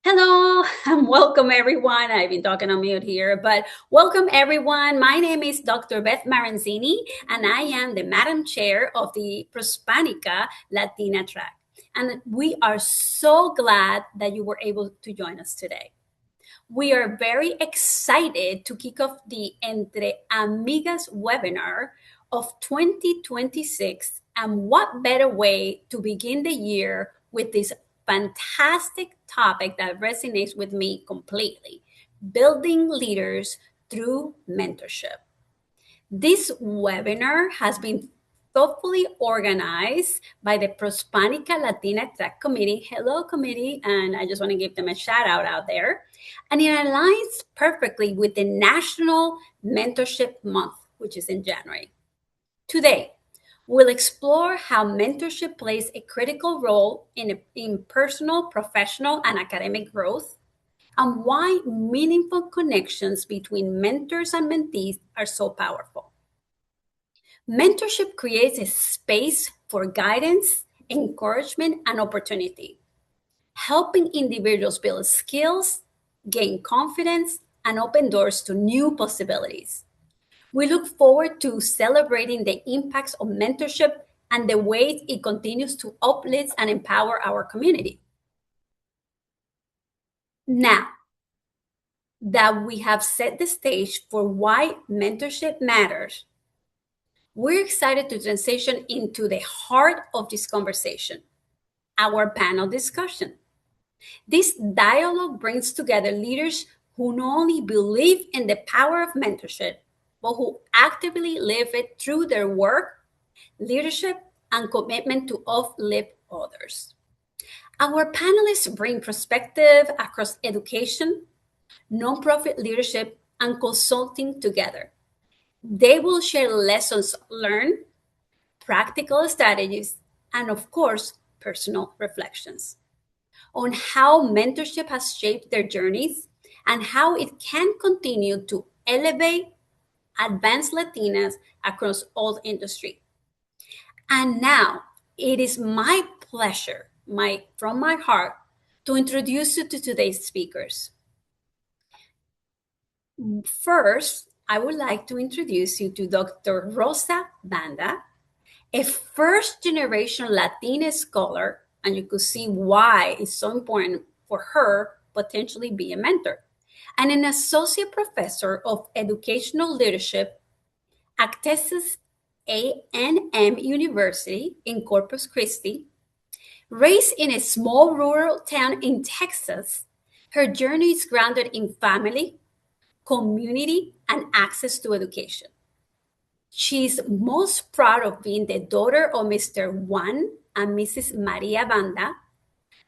Hello and welcome everyone. I've been talking on mute here, but welcome everyone. My name is Dr. Beth Maranzini, and I am the Madam Chair of the Prospanica Latina track. And we are so glad that you were able to join us today. We are very excited to kick off the Entre Amigas webinar of 2026. And what better way to begin the year with this fantastic topic that resonates with me completely: building leaders through mentorship. This webinar has been thoughtfully organized by the Prospanica Latina Track Committee. Hello, committee, and I just want to give them a shout out there. And it aligns perfectly with the National Mentorship Month, which is in January. Today, we'll explore how mentorship plays a critical role in personal, professional, and academic growth, and why meaningful connections between mentors and mentees are so powerful. Mentorship creates a space for guidance, encouragement, and opportunity, helping individuals build skills, gain confidence, and open doors to new possibilities. We look forward to celebrating the impacts of mentorship and the ways it continues to uplift and empower our community. Now that we have set the stage for why mentorship matters, we're excited to transition into the heart of this conversation, our panel discussion. This dialogue brings together leaders who not only believe in the power of mentorship, but who actively live it through their work, leadership, and commitment to uplift others. Our panelists bring perspective across education, nonprofit leadership, and consulting together. They will share lessons learned, practical strategies, and of course, personal reflections on how mentorship has shaped their journeys and how it can continue to elevate advanced Latinas across all industry. And now it is my pleasure, from my heart, to introduce you to today's speakers. First, I would like to introduce you to Dr. Rosa Banda, a first-generation Latina scholar, and you could see why it's so important for her potentially be a mentor, and an associate professor of educational leadership at Texas A&M University in Corpus Christi. Raised in a small rural town in Texas, her journey is grounded in family, community, and access to education. She's most proud of being the daughter of Mr. Juan and Mrs. Maria Banda.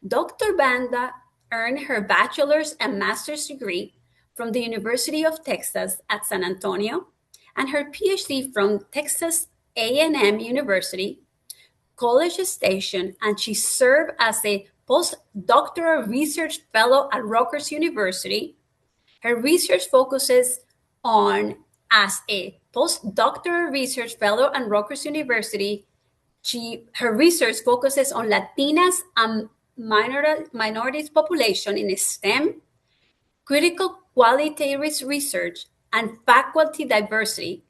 Dr. Banda earned her bachelor's and master's degree from the University of Texas at San Antonio and her PhD from Texas A&M University, College Station, and she served as a postdoctoral research fellow at Rutgers University. Her research focuses on, as a postdoctoral research fellow at Rutgers University, her research focuses on Latinas and minorities population in STEM, critical qualitative research, and faculty diversity,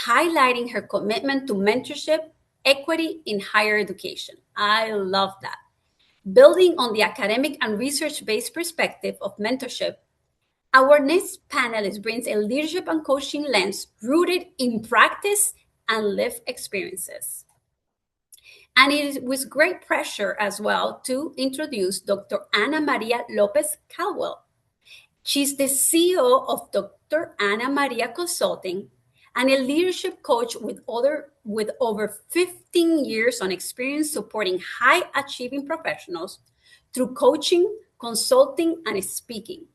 highlighting her commitment to mentorship, equity in higher education. I love that. Building on the academic and research-based perspective of mentorship, our next panelist brings a leadership and coaching lens rooted in practice and lived experiences. And it is with great pleasure as well to introduce Dr. Ana Maria Lopez Caldwell. She's the CEO of Dr. Ana Maria Consulting and a leadership coach with over 15 years on experience supporting high-achieving professionals through coaching, consulting, and speaking.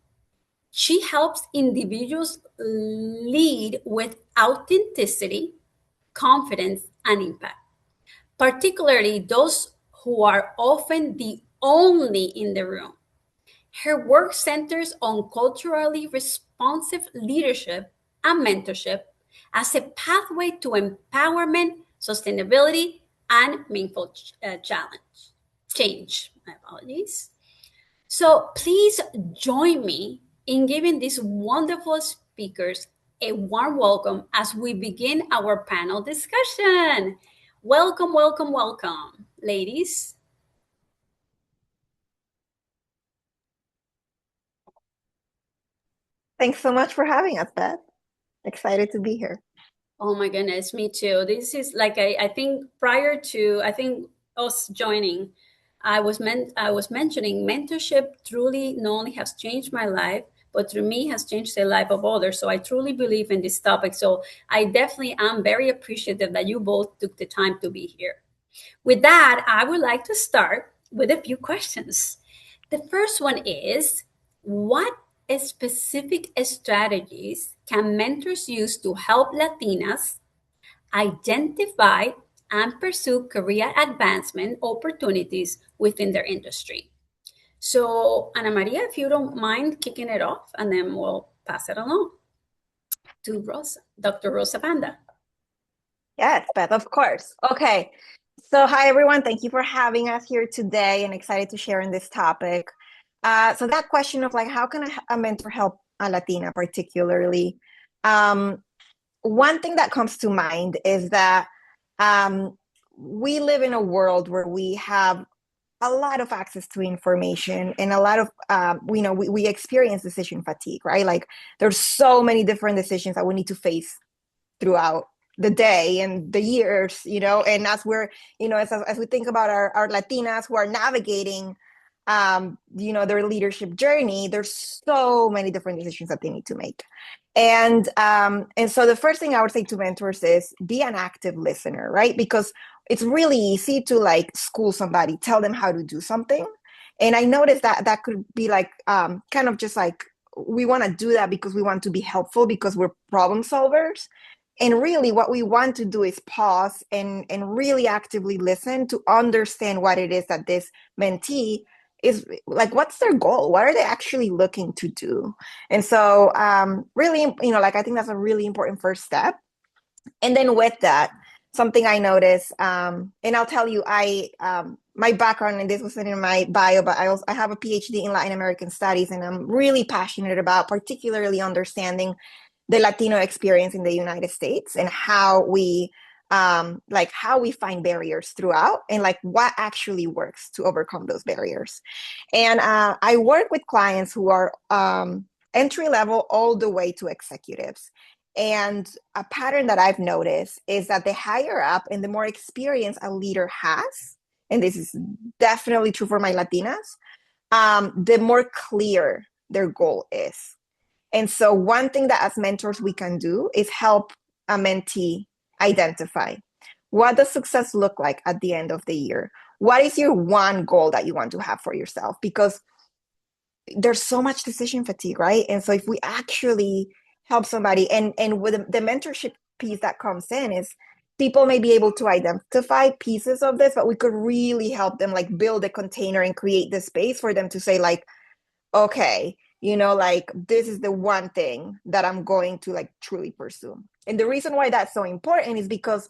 She helps individuals lead with authenticity, confidence, and impact, particularly those who are often the only in the room. Her work centers on culturally responsive leadership and mentorship as a pathway to empowerment, sustainability, and meaningful change. My apologies. So please join me in giving these wonderful speakers a warm welcome as we begin our panel discussion. Welcome, welcome, welcome, ladies. Thanks so much for having us, Beth. Excited to be here. Oh my goodness, me too. This is like I think prior to I think us joining, I was mentioning mentorship truly not only has changed my life, but through me has changed the life of others. So I truly believe in this topic. So I definitely am very appreciative that you both took the time to be here. With that, I would like to start with a few questions. The first one is, what specific strategies can mentors use to help Latinas identify and pursue career advancement opportunities within their industry? So, Ana Maria, if you don't mind kicking it off, and then we'll pass it along to Rosa, Dr. Rosa Banda. Yes, Beth, of course. Okay. So, hi, everyone. Thank you for having us here today and excited to share in this topic. So, that question of like, how can a mentor help a Latina particularly? Um, One thing that comes to mind is that um, we live in a world where we have a lot of access to information and a lot of we experience decision fatigue, right? Like there's so many different decisions that we need to face throughout the day and the years, and as we're, as we think about our Latinas who are navigating, their leadership journey, there's so many different decisions that they need to make. And so the first thing I would say to mentors is be an active listener, right? Because it's really easy to like school somebody, tell them how to do something. And I noticed that that could be like kind of just like we want to do that because we want to be helpful because we're problem solvers. And really what we want to do is pause and really actively listen to understand what it is that this mentee is like, what's their goal? What are they actually looking to do? And so really, like I think that's a really important first step. And then with that, something I noticed, and I'll tell you, my background, and this wasn't in my bio, but I have a PhD in Latin American studies, and I'm really passionate about particularly understanding the Latino experience in the United States and how we find barriers throughout and like what actually works to overcome those barriers. And I work with clients who are entry level all the way to executives. And a pattern that I've noticed is that the higher up and the more experience a leader has, and this is definitely true for my Latinas, the more clear their goal is. And so, one thing that as mentors we can do is help a mentee identify, what does success look like at the end of the year? What is your one goal that you want to have for yourself? Because there's so much decision fatigue, right? And so if we actually help somebody, and with the mentorship piece that comes in is people may be able to identify pieces of this, but we could really help them like build a container and create the space for them to say like, okay, like this is the one thing that I'm going to like truly pursue. And the reason why that's so important is because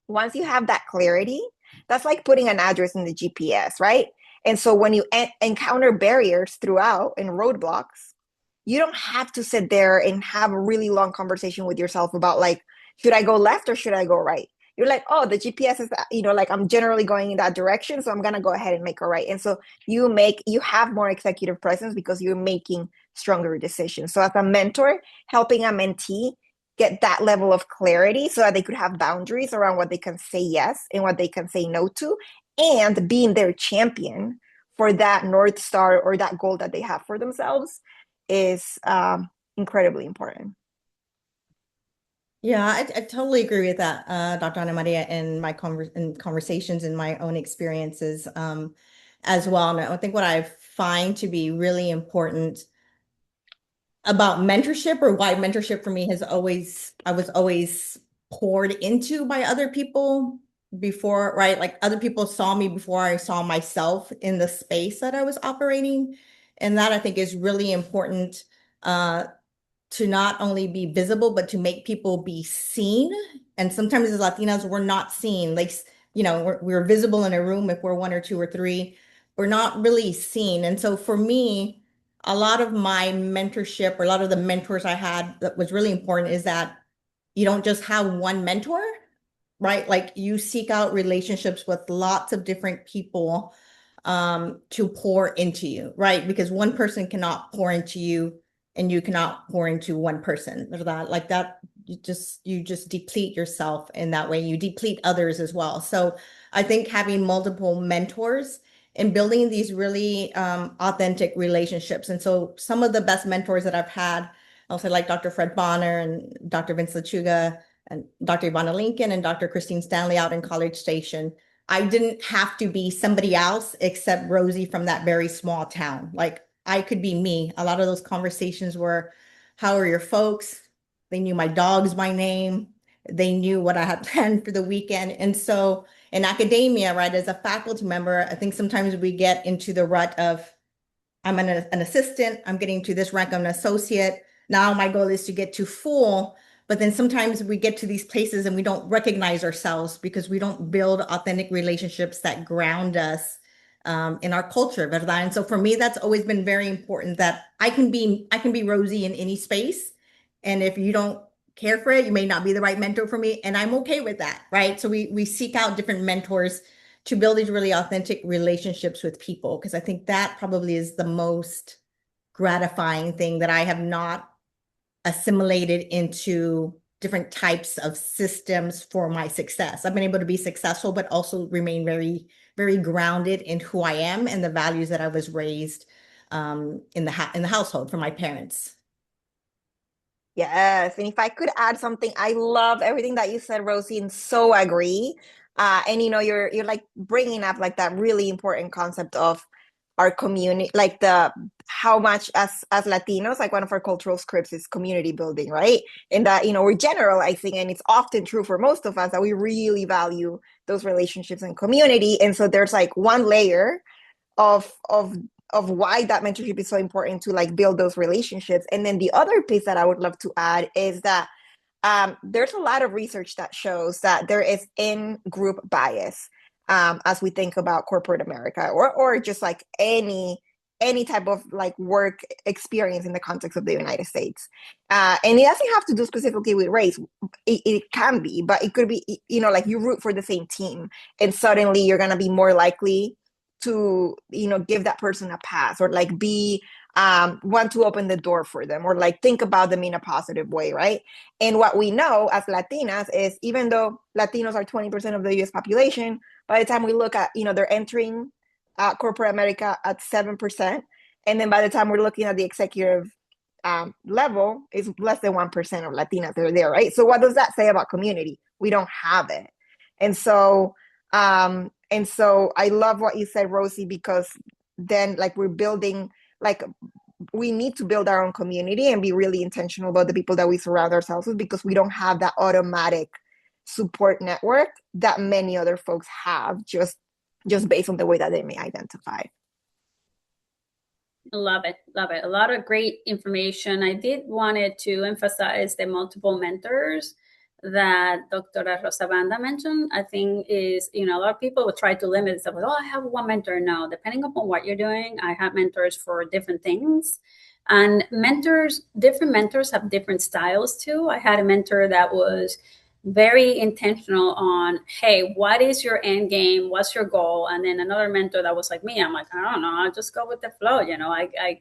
once you have that clarity, that's like putting an address in the GPS, right? And so when you encounter barriers throughout and roadblocks, you don't have to sit there and have a really long conversation with yourself about like, should I go left or should I go right? You're like, oh, the GPS is, like I'm generally going in that direction. So I'm going to go ahead and make a right. And so you have more executive presence because you're making stronger decisions. So as a mentor, helping a mentee get that level of clarity so that they could have boundaries around what they can say yes and what they can say no to, and being their champion for that North Star or that goal that they have for themselves is incredibly important. Yeah, I totally agree with that, Dr. Ana Maria, in my conversations and my own experiences as well. And I think what I find to be really important about mentorship, or why mentorship for me I was always poured into by other people before, right? Like other people saw me before I saw myself in the space that I was operating. And that I think is really important to not only be visible, but to make people be seen. And sometimes as Latinas, we're not seen. Like, we're visible in a room if we're one or two or three, we're not really seen. And so for me, a lot of my mentorship or a lot of the mentors I had that was really important is that you don't just have one mentor, right? Like you seek out relationships with lots of different people to pour into you, right? Because one person cannot pour into you and you cannot pour into one person. That like that you just deplete yourself in that way. You deplete others as well. So I think having multiple mentors and building these really authentic relationships. And so some of the best mentors that I've had, I'll say like Dr. Fred Bonner and Dr. Vince Lechuga and Dr. Ivana Lincoln and Dr. Christine Stanley out in College Station. I didn't have to be somebody else except Rosie from that very small town. Like I could be me. A lot of those conversations were, how are your folks? They knew my dogs by name. They knew what I had planned for the weekend. And so in academia, right, as a faculty member, I think sometimes we get into the rut of, I'm an assistant, I'm getting to this rank, I'm an associate. Now my goal is to get to full. But then sometimes we get to these places and we don't recognize ourselves because we don't build authentic relationships that ground us in our culture, ¿verdad? And so for me, that's always been very important that I can be Rosie in any space. And if you don't care for it, you may not be the right mentor for me. And I'm okay with that, right? So we seek out different mentors to build these really authentic relationships with people, because I think that probably is the most gratifying thing that I have not assimilated into different types of systems for my success. I've been able to be successful, but also remain very, very grounded in who I am and the values that I was raised in the household from my parents. Yes, and if I could add something, I love everything that you said, Rosie, and so agree. And you're like bringing up like that really important concept of our community, like the how much as Latinos, like one of our cultural scripts is community building, right? And that we're generalizing, and it's often true for most of us that we really value those relationships and community. And so there's like one layer of why that mentorship is so important to like build those relationships. And then the other piece that I would love to add is that there's a lot of research that shows that there is in-group bias as we think about corporate America or just like any type of like work experience in the context of the United States. And it doesn't have to do specifically with race. It can be, but it could be, like you root for the same team and suddenly you're going to be more likely to give that person a pass or like be want to open the door for them or like think about them in a positive way, right? And what we know as Latinas is even though Latinos are 20% of the US population, by the time we look at they're entering corporate America at 7%, and then by the time we're looking at the executive level, it's less than 1% of Latinas that are there, right? So what does that say about community? We don't have it. And so I love what you said, Rosie, because then like we're building, like we need to build our own community and be really intentional about the people that we surround ourselves with, because we don't have that automatic support network that many other folks have just based on the way that they may identify. Love it. Love it. A lot of great information. I did wanted to emphasize the multiple mentors that Dr. Rosa Banda mentioned. I think is, a lot of people would try to limit stuff. I have one mentor. No, depending upon what you're doing, I have mentors for different things. And different mentors have different styles too. I had a mentor that was very intentional on, hey, what is your end game? What's your goal? And then another mentor that was like me. I'm like, I don't know. I'll just go with the flow. I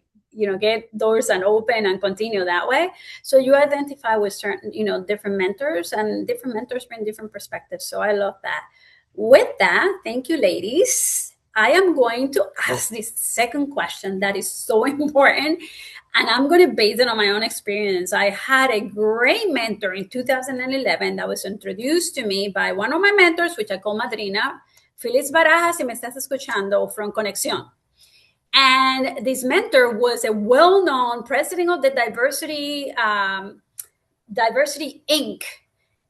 get doors and open and continue that way. So you identify with certain, different mentors, and different mentors bring different perspectives. So I love that. With that, thank you, ladies. I am going to ask this second question that is so important, and I'm going to base it on my own experience. I had a great mentor in 2011 that was introduced to me by one of my mentors, which I call Madrina, Feliz Barajas, si me estás escuchando, from Conexión. And this mentor was a well-known president of the Diversity Inc.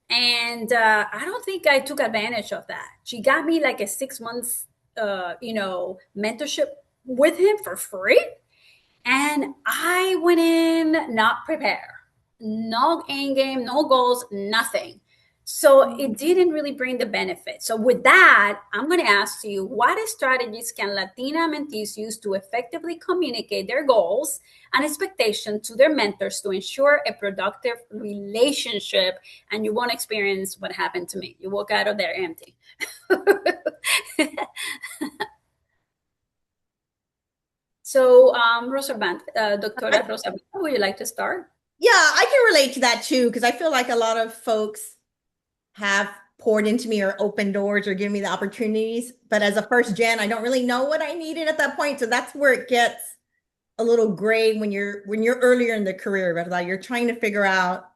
And I don't think I took advantage of that. She got me like a 6 months, mentorship with him for free. And I went in not prepared. No end game, no goals, nothing. So it didn't really bring the benefit. So with that, I'm going to ask you, what strategies can Latina mentees use to effectively communicate their goals and expectations to their mentors to ensure a productive relationship? And you won't experience what happened to me. You walk out of there empty. So, Doctora Rosa, would you like to start? Yeah, I can relate to that too, because I feel like a lot of folks have poured into me or opened doors or given me the opportunities. But as a first gen, I don't really know what I needed at that point. So that's where it gets a little gray when you're earlier in the career, right? Like you're trying to figure out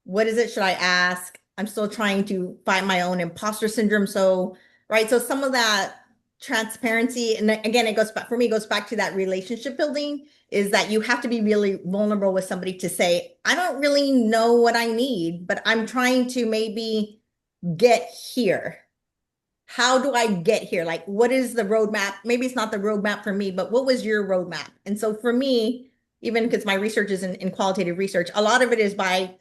what is it should I ask? I'm still trying to find my own imposter syndrome. So, right. So some of that transparency, and again, it goes back for me, it goes back to that relationship building, is that you have to be really vulnerable with somebody to say, I don't really know what I need, but I'm trying to maybe get here. How do I get here? Like, what is the roadmap? Maybe it's not the roadmap for me, but what was your roadmap? And so for me, even because my research is in qualitative research, a lot of it is by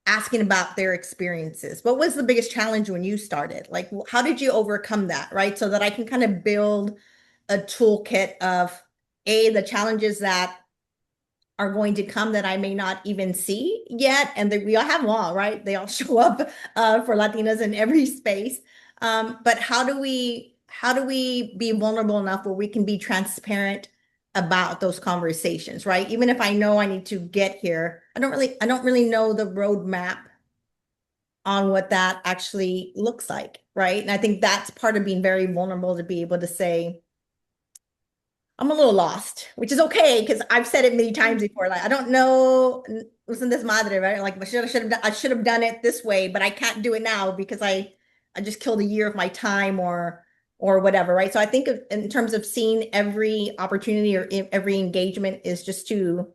asking about their experiences. What was the biggest challenge when you started? Like, how did you overcome that? Right. So that I can kind of build a toolkit of the challenges that are going to come that I may not even see yet. And we all have them all, right? They all show up for Latinas in every space. But how do we be vulnerable enough where we can be transparent about those conversations, right? Even if I know I need to get here, I don't really know the roadmap on what that actually looks like, right? And I think that's part of being very vulnerable, to be able to say, I'm a little lost, which is okay, because I've said it many times before. Like, I don't know, listen, this madre, right? Like, I should have done it this way, but I can't do it now because I just killed a year of my time or whatever, right? So I think in terms of seeing every opportunity or every engagement is just to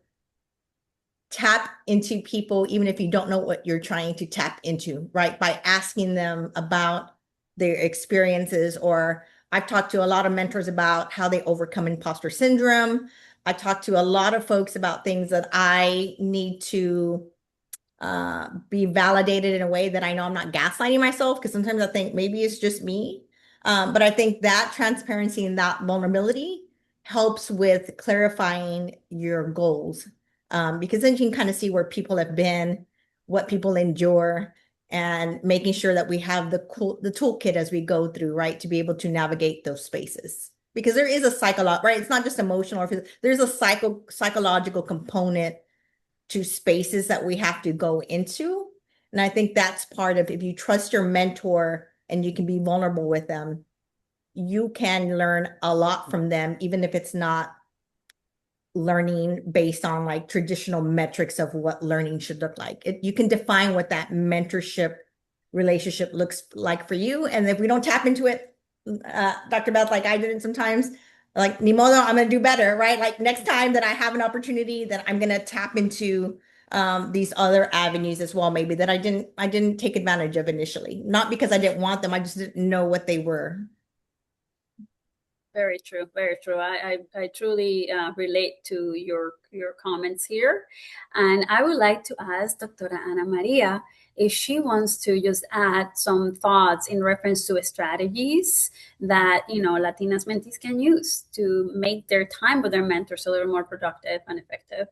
tap into people, even if you don't know what you're trying to tap into, right? By asking them about their experiences. Or I've talked to a lot of mentors about how they overcome imposter syndrome. I talked to a lot of folks about things that I need to be validated in a way that I know I'm not gaslighting myself, because sometimes I think maybe it's just me. But I think that transparency and that vulnerability helps with clarifying your goals, because then you can kind of see where people have been, what people endure, and making sure that we have the toolkit as we go through, right, to be able to navigate those spaces. Because there is a psychological, right? It's not just emotional or physical. There's a psychological component to spaces that we have to go into. And I think that's part of, if you trust your mentor and you can be vulnerable with them, you can learn a lot from them, even if it's not learning based on like traditional metrics of what learning should look like. You can define what that mentorship relationship looks like for you. And if we don't tap into it, Dr. Beth, like I did it sometimes, like, ni modo, I'm going to do better, right? Like next time that I have an opportunity, that I'm going to tap into these other avenues as well, maybe that I didn't take advantage of initially. Not because I didn't want them, I just didn't know what they were. Very true. Very true. I truly relate to your comments here. And I would like to ask Dr. Ana Maria if she wants to just add some thoughts in reference to strategies that, Latinas mentees can use to make their time with their mentors a little more productive and effective.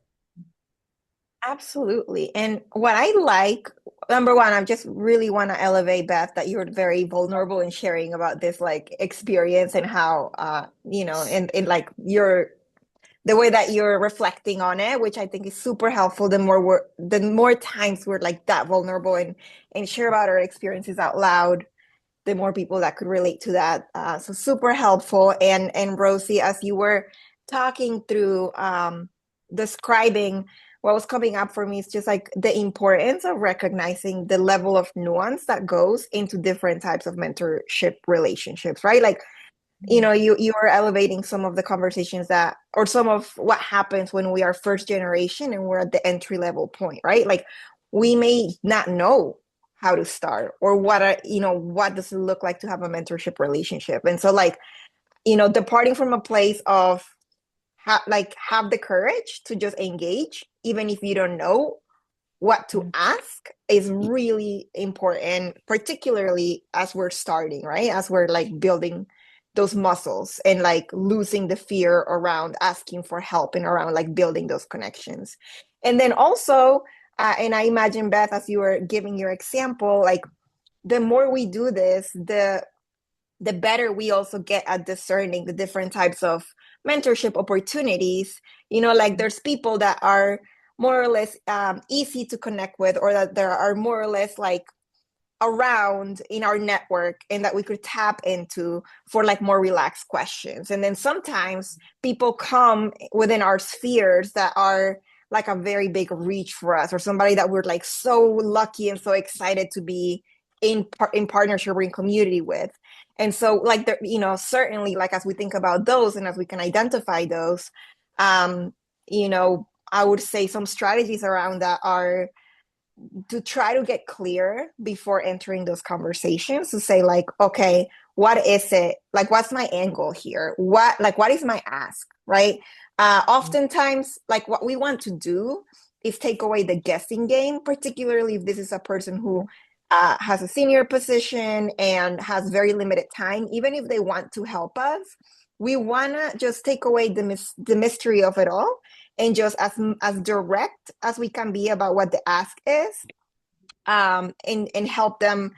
Absolutely. And what I like, number one, I just really want to elevate, Beth, that you're very vulnerable in sharing about this like experience and how in like the way that you're reflecting on it, which I think is super helpful. The more times we're like that vulnerable and share about our experiences out loud, the more people that could relate to that. So super helpful. And Rosie, as you were talking through describing what was coming up for me, is just like the importance of recognizing the level of nuance that goes into different types of mentorship relationships, right? Like, you are elevating some of the conversations or some of what happens when we are first generation and we're at the entry level point, right? Like we may not know how to start, or what does it look like to have a mentorship relationship. And so like, departing from a place of have the courage to just engage, even if you don't know what to ask is really important, particularly as we're starting, right? As we're like building those muscles and like losing the fear around asking for help and around like building those connections. And then also, and I imagine, Beth, as you were giving your example, like the more we do this, the better we also get at discerning the different types of mentorship opportunities. You know, like there's people that are more or less easy to connect with, or that there are more or less like around in our network and that we could tap into for like more relaxed questions. And then sometimes people come within our spheres that are like a very big reach for us, or somebody that we're like so lucky and so excited to be in partnership or in community with. And so like there, you know, certainly like as we think about those and as we can identify those, you know, I would say some strategies around that are to try to get clear before entering those conversations, to say like, okay, what is it, like what's my angle here, what is my ask, right? Oftentimes like what we want to do is take away the guessing game, particularly if this is a person who has a senior position and has very limited time. Even if they want to help us, we want to just take away the mystery of it all, and just as direct as we can be about what the ask is, and help them,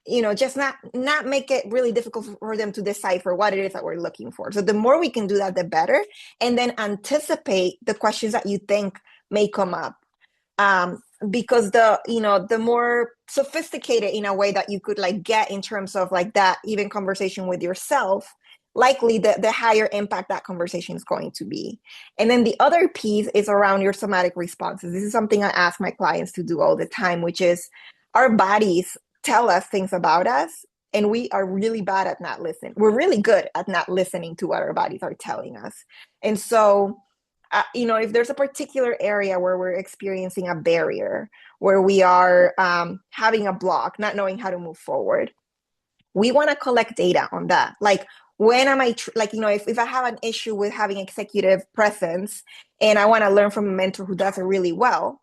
you know, just not make it really difficult for them to decipher what it is that we're looking for. So the more we can do that, the better. And then anticipate the questions that you think may come up. Because the more sophisticated in a way that you could like get in terms of like that even conversation with yourself, likely the higher impact that conversation is going to be. And then the other piece is around your somatic responses. This is something I ask my clients to do all the time, which is our bodies tell us things about us, and we are really bad at not listening. We're really good at not listening to what our bodies are telling us. And so you know, if there's a particular area where we're experiencing a barrier, where we are having a block, not knowing how to move forward, we want to collect data on that. Like, when am I, like, you know, if I have an issue with having executive presence and I want to learn from a mentor who does it really well,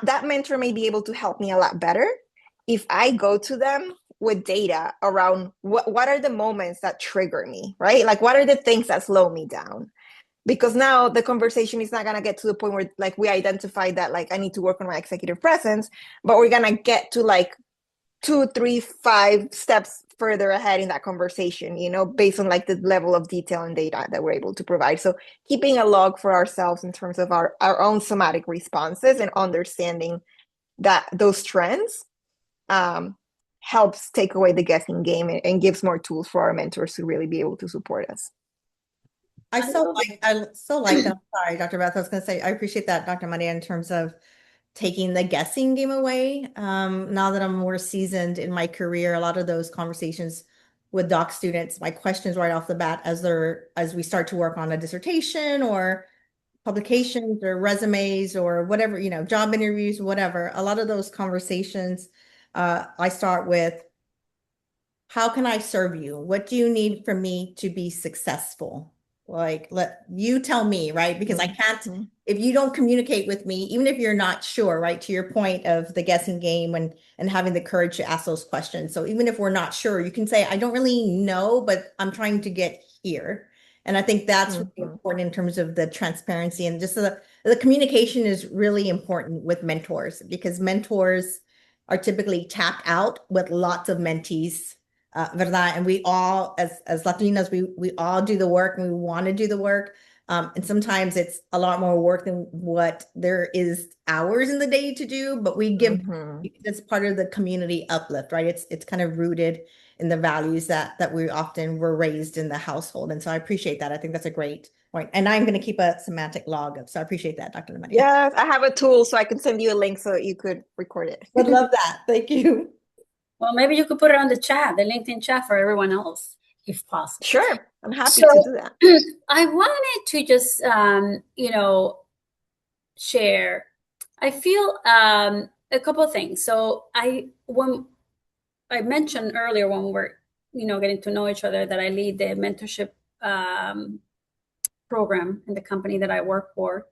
that mentor may be able to help me a lot better if I go to them with data around what are the moments that trigger me, right? Like, what are the things that slow me down? Because now the conversation is not going to get to the point where like we identify that like I need to work on my executive presence, but we're going to get to like 2, 3, 5 steps further ahead in that conversation, you know, based on like the level of detail and data that we're able to provide. So keeping a log for ourselves in terms of our own somatic responses and understanding that those trends helps take away the guessing game and gives more tools for our mentors to really be able to support us. I so like that. Sorry, Dr. Beth. I was going to say, I appreciate that, Dr. Maria, in terms of taking the guessing game away. Now that I'm more seasoned in my career, a lot of those conversations with doc students, my questions right off the bat as we start to work on a dissertation or publications or resumes or whatever, you know, job interviews, whatever. A lot of those conversations, I start with, how can I serve you? What do you need from me to be successful? Like, let you tell me, right? Because I can't, if you don't communicate with me, even if you're not sure, right? To your point of the guessing game and having the courage to ask those questions. So even if we're not sure, you can say, I don't really know, but I'm trying to get here. And I think that's really important in terms of the transparency, and just the communication is really important with mentors, because mentors are typically tapped out with lots of mentees. ¿Verdad? And we all, as Latinas, we all do the work, and we want to do the work. And sometimes it's a lot more work than what there is hours in the day to do, but we give, it's part of the community uplift, right? It's kind of rooted in the values that we often were raised in the household. And so I appreciate that. I think that's a great point. And I'm going to keep a semantic log of, so I appreciate that, Dr. Maria. Yes, I have a tool, so I can send you a link so you could record it. Would love that. Thank you. Well, maybe you could put it on the chat, the LinkedIn chat, for everyone else, if possible. Sure, I'm happy to do that. I wanted to just, you know, share. I feel a couple of things. So when I mentioned earlier when we were, you know, getting to know each other, that I lead the mentorship program in the company that I work for.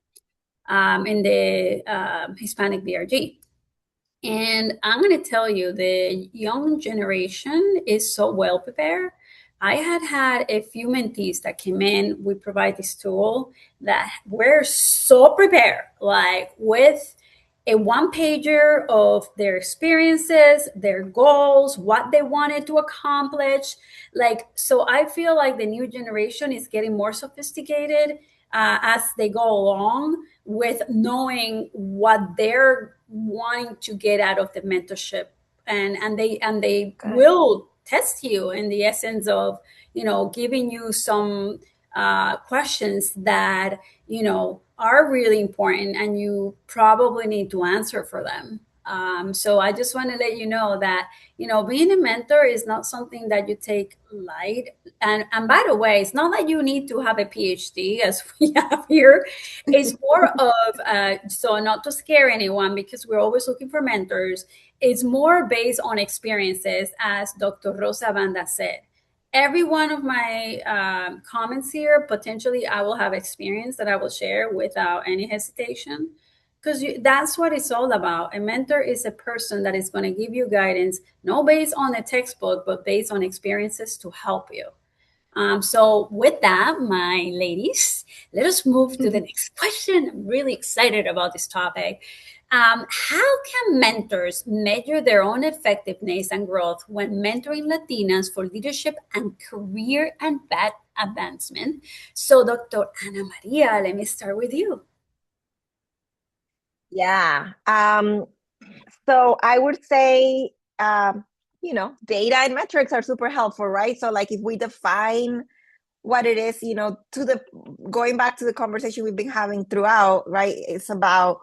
in the Hispanic BRG. And I'm going to tell you, the young generation is so well prepared. I had a few mentees that came in. We provide this tool that we're so prepared, like with a one pager of their experiences, their goals, what they wanted to accomplish. Like, so I feel like the new generation is getting more sophisticated as they go along with knowing what they're wanting to get out of the mentorship, and they Good. will test you in the essence of giving you some questions that are really important, and you probably need to answer for them. So I just want to let you know that being a mentor is not something that you take light. And by the way, it's not that you need to have a PhD as we have here. It's more of so not to scare anyone, because we're always looking for mentors. It's more based on experiences, as Dr. Rosa Banda said. Every one of my comments here, potentially I will have experience that I will share without any hesitation, because that's what it's all about. A mentor is a person that is going to give you guidance, not based on a textbook, but based on experiences to help you. So with that, my ladies, let us move to the next question. I'm really excited about this topic. How can mentors measure their own effectiveness and growth when mentoring Latinas for leadership and career and advancement? So, Dr. Ana Maria, let me start with you. Yeah. So I would say, data and metrics are super helpful, right? So like if we define what it is, going back to the conversation we've been having throughout, right? It's about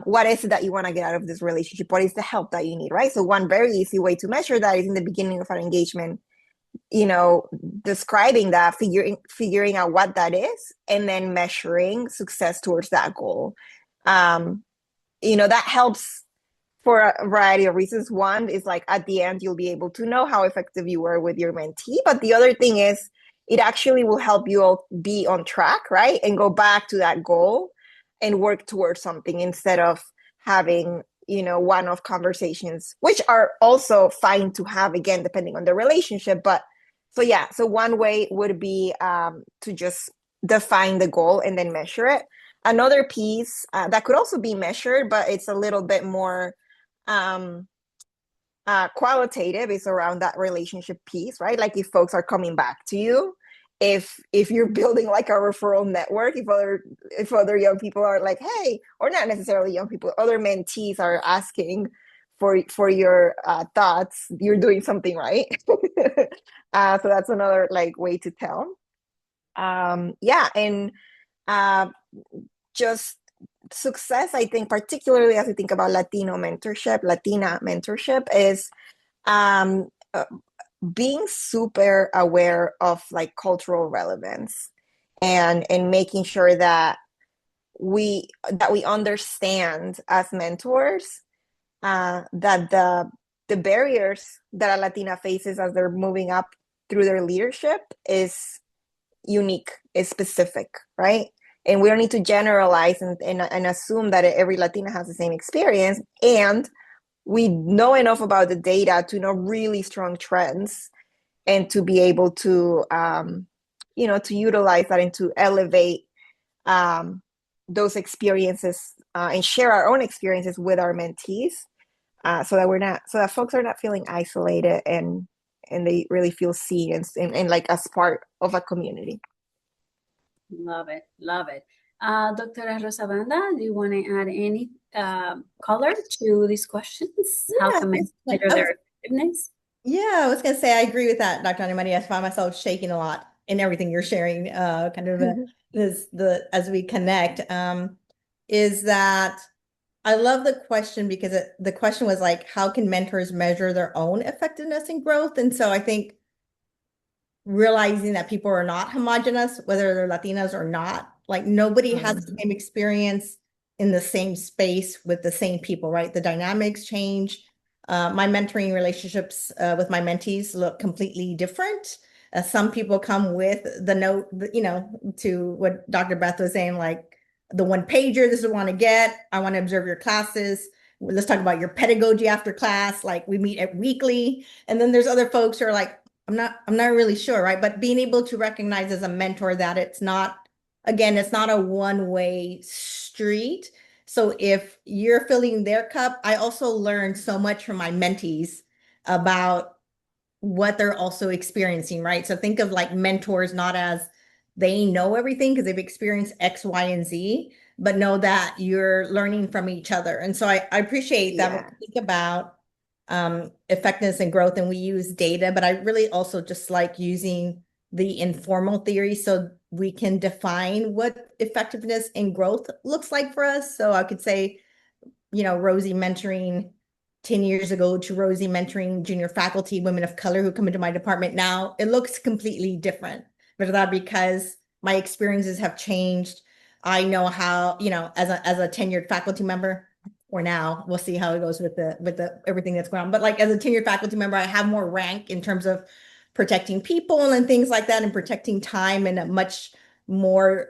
what is it that you want to get out of this relationship? What is the help that you need, right? So one very easy way to measure that is in the beginning of our engagement, describing that, figuring out what that is, and then measuring success towards that goal. That helps for a variety of reasons. One is like at the end, you'll be able to know how effective you were with your mentee. But the other thing is it actually will help you all be on track, right? And go back to that goal and work towards something instead of having, one-off conversations, which are also fine to have, again, depending on the relationship. But so one way would be to just define the goal and then measure it. Another piece that could also be measured, but it's a little bit more qualitative, is around that relationship piece, right? Like if folks are coming back to you, if you're building like a referral network, if other young people are like, hey, or not necessarily young people, other mentees are asking for your thoughts, you're doing something right. So that's another like way to tell. And just success, I think, particularly as we think about Latina mentorship, is being super aware of like cultural relevance and making sure that we understand as mentors that the barriers that a Latina faces as they're moving up through their leadership is unique, is specific, right? And we don't need to generalize and assume that every Latina has the same experience. And we know enough about the data to know really strong trends and to be able to, to utilize that and to elevate those experiences and share our own experiences with our mentees, so that folks are not feeling isolated and they really feel seen and like as part of a community. Love it. Love it. Dr. Rosa Banda, do you want to add any color to these questions? Yeah, How can we measure their effectiveness? Yeah, I was going to say, I agree with that, Dr. Ana Maria. I find myself shaking a lot in everything you're sharing, as we connect, is that I love the question because the question was like, how can mentors measure their own effectiveness and growth? And so I think realizing that people are not homogenous, whether they're Latinas or not, like nobody has the same experience in the same space with the same people, right? The dynamics change. My mentoring relationships with my mentees look completely different. Some people come with the note, to what Dr. Beth was saying, like, the one pager, this is what I want to get. I want to observe your classes. Let's talk about your pedagogy after class. Like we meet at weekly. And then there's other folks who are like, I'm not really sure, right? But being able to recognize as a mentor that it's not, again, it's not a one-way street. So if you're filling their cup, I also learned so much from my mentees about what they're also experiencing, right? So think of like mentors not as they know everything because they've experienced X, Y, and Z, but know that you're learning from each other. And so I appreciate that when Yeah. we think about effectiveness and growth, and we use data, but I really also just like using the informal theory so we can define what effectiveness and growth looks like for us. So I could say, Rosie mentoring 10 years ago to Rosie mentoring junior faculty, women of color who come into my department now, it looks completely different. But that because my experiences have changed. I know how, as a tenured faculty member, or now we'll see how it goes with the everything that's going on. But like as a tenured faculty member, I have more rank in terms of protecting people and things like that, and protecting time in a much more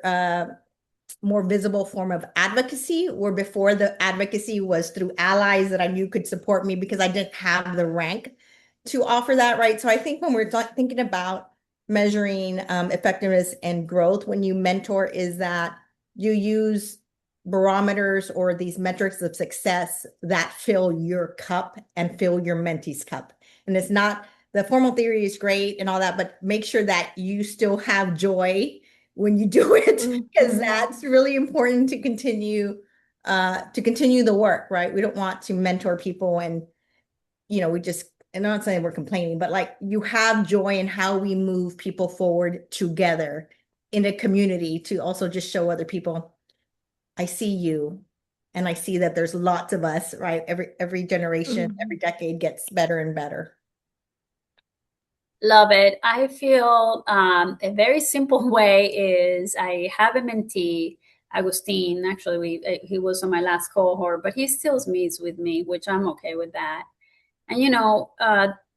visible form of advocacy, where before the advocacy was through allies that I knew could support me because I didn't have the rank to offer that, right? So I think when we're thinking about measuring effectiveness and growth, when you mentor, is that you use barometers or these metrics of success that fill your cup and fill your mentee's cup. And it's not, the formal theory is great and all that, but make sure that you still have joy when you do it, because that's really important to continue the work, right? We don't want to mentor people and we just, and I'm not saying we're complaining, but like you have joy in how we move people forward together in a community to also just show other people, I see you, and I see that there's lots of us, right? Every generation, every decade gets better and better. Love it. I feel a very simple way is I have a mentee, Agustin. Actually, he was on my last cohort, but he still meets with me, which I'm okay with that. And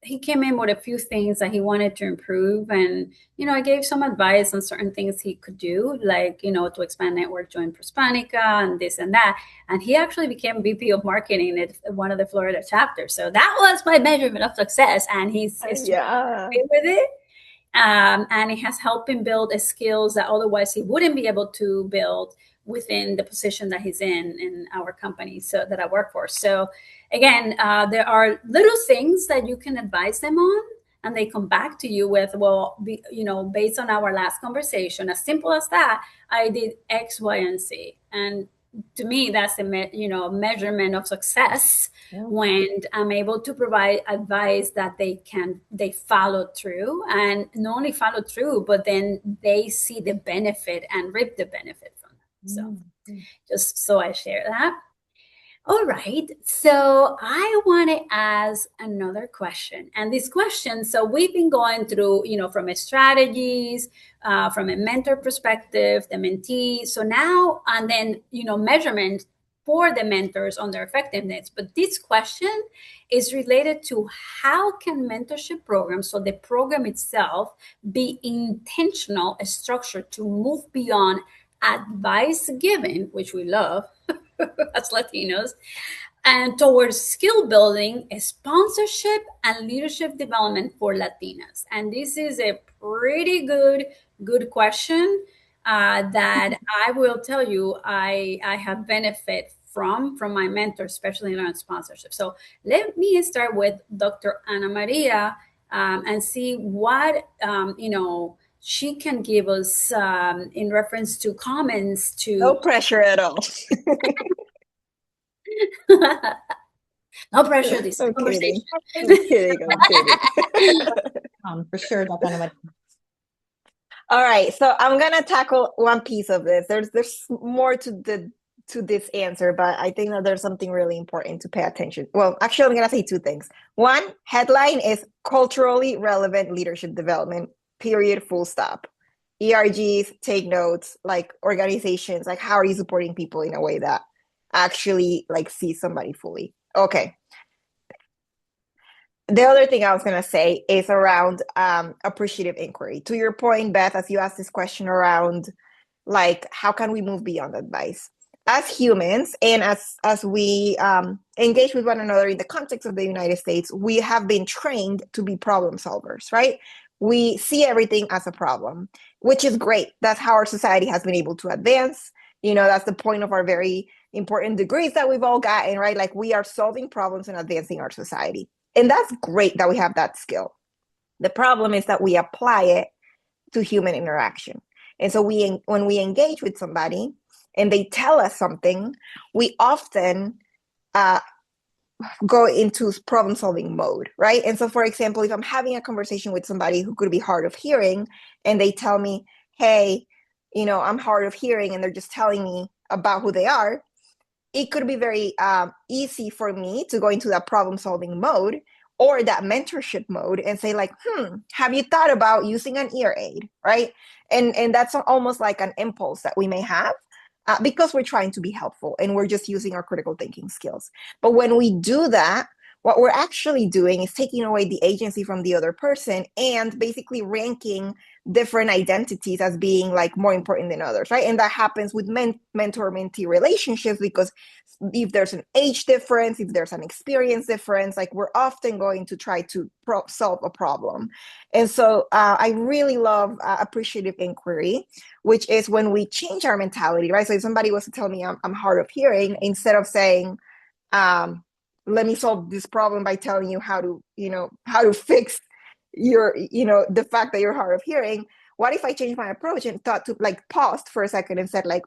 he came in with a few things that he wanted to improve, and I gave some advice on certain things he could do, like to expand network, join Prospanica, and this and that. And he actually became VP of marketing at one of the Florida chapters. So that was my measurement of success, and he's happy with it. And it has helped him build skills that otherwise he wouldn't be able to build within the position that he's in our company, so that I work for. So again, there are little things that you can advise them on, and they come back to you with, well, based on our last conversation, as simple as that, I did X, Y, and Z. And to me, that's a measurement of success, when I'm able to provide advice that they follow through, and not only follow through, but then they see the benefit and reap the benefit from that. So just so I share that. All right. So I want to ask another question. And this question, so we've been going through, from a strategies, from a mentor perspective, the mentee. So now, and then, measurement for the mentors on their effectiveness. But this question is related to how can mentorship programs, so the program itself, be intentional, structured to move beyond advice giving, which we love as Latinos, and towards skill building, sponsorship, and leadership development for Latinas. And this is a pretty good question that I will tell you I have benefit from my mentor, especially around sponsorship. So let me start with Dr. Ana Maria and see what she can give us in reference to comments to. No pressure at all. No pressure. This conversation. I'm kidding. For sure, Dr. Ana Maria. All right, so I'm gonna tackle one piece of this. There's more to this answer, but I think that there's something really important to pay attention. Well, actually, I'm gonna say two things. One, headline is culturally relevant leadership development, period, full stop. ERGs, take notes, like organizations, like how are you supporting people in a way that actually like see somebody fully? Okay. The other thing I was going to say is around appreciative inquiry. To your point, Beth, as you asked this question around like how can we move beyond advice? As humans, and as we engage with one another in the context of the United States, we have been trained to be problem solvers, right? We see everything as a problem, which is great. That's how our society has been able to advance. That's the point of our very important degrees that we've all gotten, right? Like we are solving problems and advancing our society. And that's great that we have that skill. The problem is that we apply it to human interaction. And so when we engage with somebody and they tell us something, we often go into problem solving mode, right? And so, for example, if I'm having a conversation with somebody who could be hard of hearing and they tell me, hey, I'm hard of hearing, and they're just telling me about who they are, it could be very easy for me to go into that problem solving mode or that mentorship mode and say like, have you thought about using an ear aid, right? And that's almost like an impulse that we may have because we're trying to be helpful and we're just using our critical thinking skills. But when we do that, what we're actually doing is taking away the agency from the other person and basically ranking different identities as being like more important than others, right? And that happens with mentor-mentee relationships because if there's an age difference, if there's an experience difference, like we're often going to try to solve a problem. And so I really love appreciative inquiry, which is when we change our mentality, right? So if somebody was to tell me I'm hard of hearing, instead of saying, let me solve this problem by telling you how to fix your, the fact that you're hard of hearing, what if I change my approach and thought to like paused for a second and said like,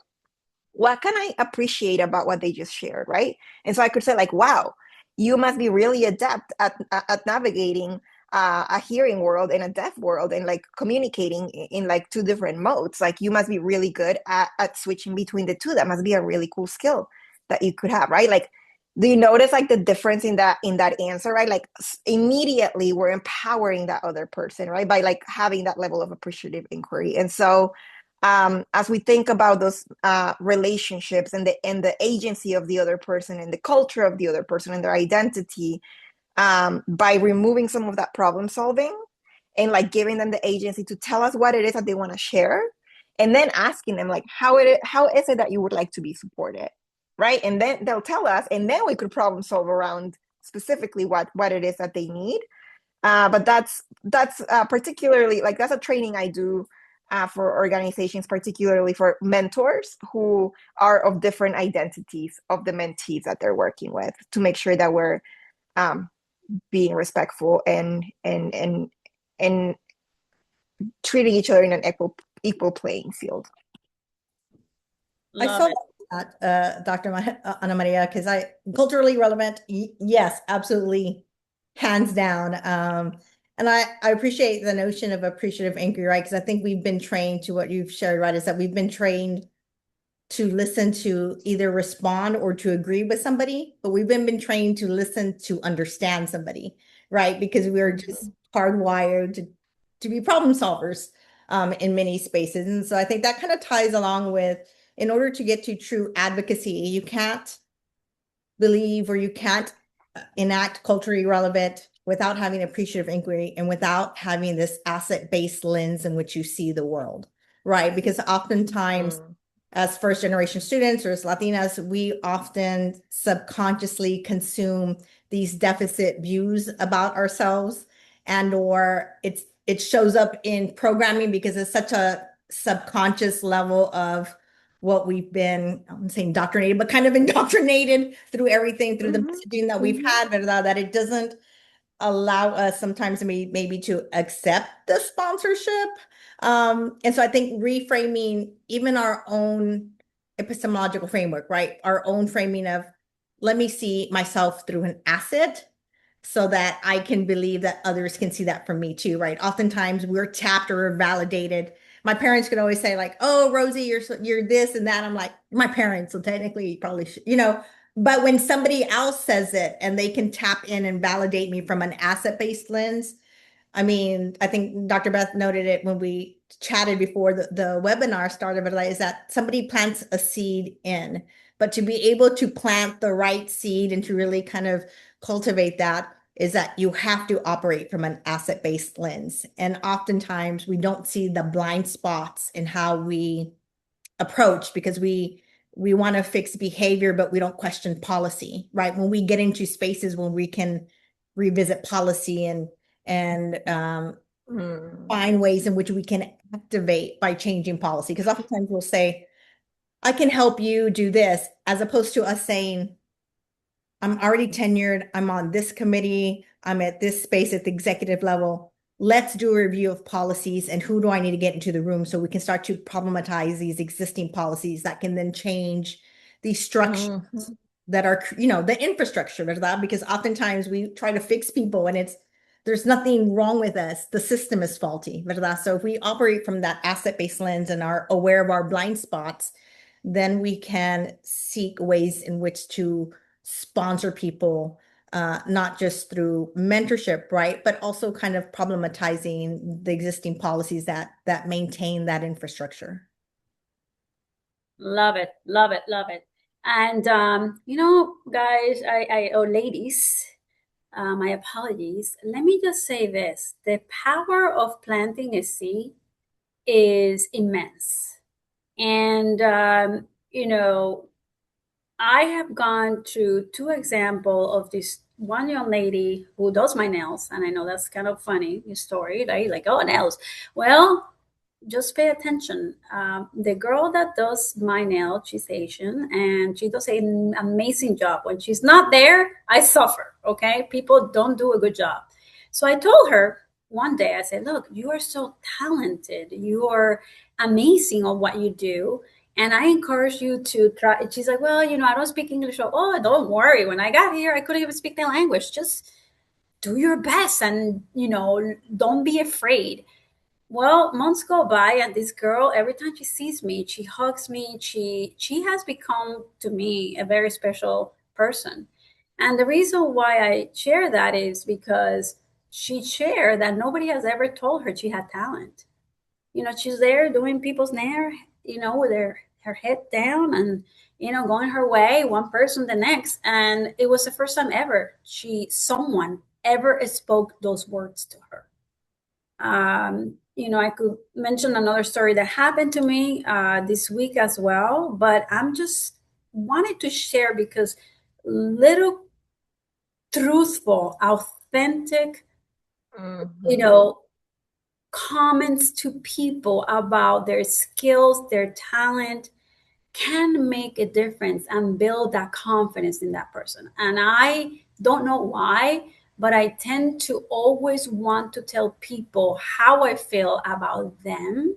what can I appreciate about what they just shared, right? And so I could say like, wow, you must be really adept at navigating a hearing world and a deaf world and like communicating in like two different modes. Like you must be really good at switching between the two. That must be a really cool skill that you could have, right? Like, do you notice like the difference in that answer, right? Like immediately we're empowering that other person, right? By like having that level of appreciative inquiry. And so as we think about those relationships and the agency of the other person and the culture of the other person and their identity, by removing some of that problem solving and like giving them the agency to tell us what it is that they want to share, and then asking them like, how is it that you would like to be supported, right? And then they'll tell us, and then we could problem solve around specifically what it is that they need. But that's particularly like that's a training I do for organizations, particularly for mentors who are of different identities of the mentees that they're working with, to make sure that we're being respectful and treating each other in an equal playing field. I saw that, Dr. Ana Maria, because culturally relevant, yes, absolutely, hands down. And I appreciate the notion of appreciative inquiry, right? Because I think we've been trained to what you've shared, right? Is that we've been trained to listen to either respond or to agree with somebody, but we've been trained to listen to understand somebody, right? Because we're just hardwired to be problem solvers in many spaces. And so I think that kind of ties along with, in order to get to true advocacy, you can't believe or you can't enact culturally relevant without having appreciative inquiry and without having this asset-based lens in which you see the world, right? Because oftentimes as first-generation students or as Latinas, we often subconsciously consume these deficit views about ourselves, and or it shows up in programming because it's such a subconscious level of what we've been, I'm saying indoctrinated, but kind of indoctrinated through everything, through the messaging that we've had, that it doesn't allow us sometimes maybe to accept the sponsorship. And so I think reframing even our own epistemological framework, right? Our own framing of, let me see myself through an asset so that I can believe that others can see that from me too, right? Oftentimes we're tapped or validated. My parents could always say like, oh, Rosie, you're this and that. I'm like, my parents, so technically you probably should, but when somebody else says it and they can tap in and validate me from an asset-based lens, I mean, I think Dr. Beth noted it when we chatted before the webinar started, but is that somebody plants a seed in, but to be able to plant the right seed and to really kind of cultivate that is that you have to operate from an asset-based lens. And oftentimes we don't see the blind spots in how we approach because we want to fix behavior, but we don't question policy, right? When we get into spaces when we can revisit policy and find ways in which we can activate by changing policy. Because oftentimes we'll say, I can help you do this, as opposed to us saying, I'm already tenured, I'm on this committee, I'm at this space at the executive level. Let's do a review of policies and who do I need to get into the room so we can start to problematize these existing policies that can then change these structures that are, the infrastructure of that, because oftentimes we try to fix people and there's nothing wrong with us. The system is faulty, ¿verdad? So if we operate from that asset-based lens and are aware of our blind spots, then we can seek ways in which to sponsor people, not just through mentorship, right? But also kind of problematizing the existing policies that maintain that infrastructure. Love it, love it, love it. And guys, or ladies, my apologies. Let me just say this: the power of planting a seed is immense. And I have gone through two examples of this one young lady who does my nails, and I know that's kind of funny story, right? Like, oh, nails. Well, just pay attention. The girl that does my nail, she's Asian, and she does an amazing job. When she's not there, I suffer. Okay, people don't do a good job. So I told her one day, I said, "Look, you are so talented. You are amazing on what you do." And I encourage you to try. She's like, well, I don't speak English. Oh, don't worry. When I got here, I couldn't even speak the language. Just do your best and, don't be afraid. Well, months go by, and this girl, every time she sees me, she hugs me. She has become to me a very special person. And the reason why I share that is because she shared that nobody has ever told her she had talent. She's there doing people's nair, with her head down and, going her way, one person the next. And it was the first time ever someone ever spoke those words to her. I could mention another story that happened to me this week as well, but I'm just wanted to share because little truthful, authentic, comments to people about their skills, their talent can make a difference and build that confidence in that person. And I don't know why, but I tend to always want to tell people how I feel about them,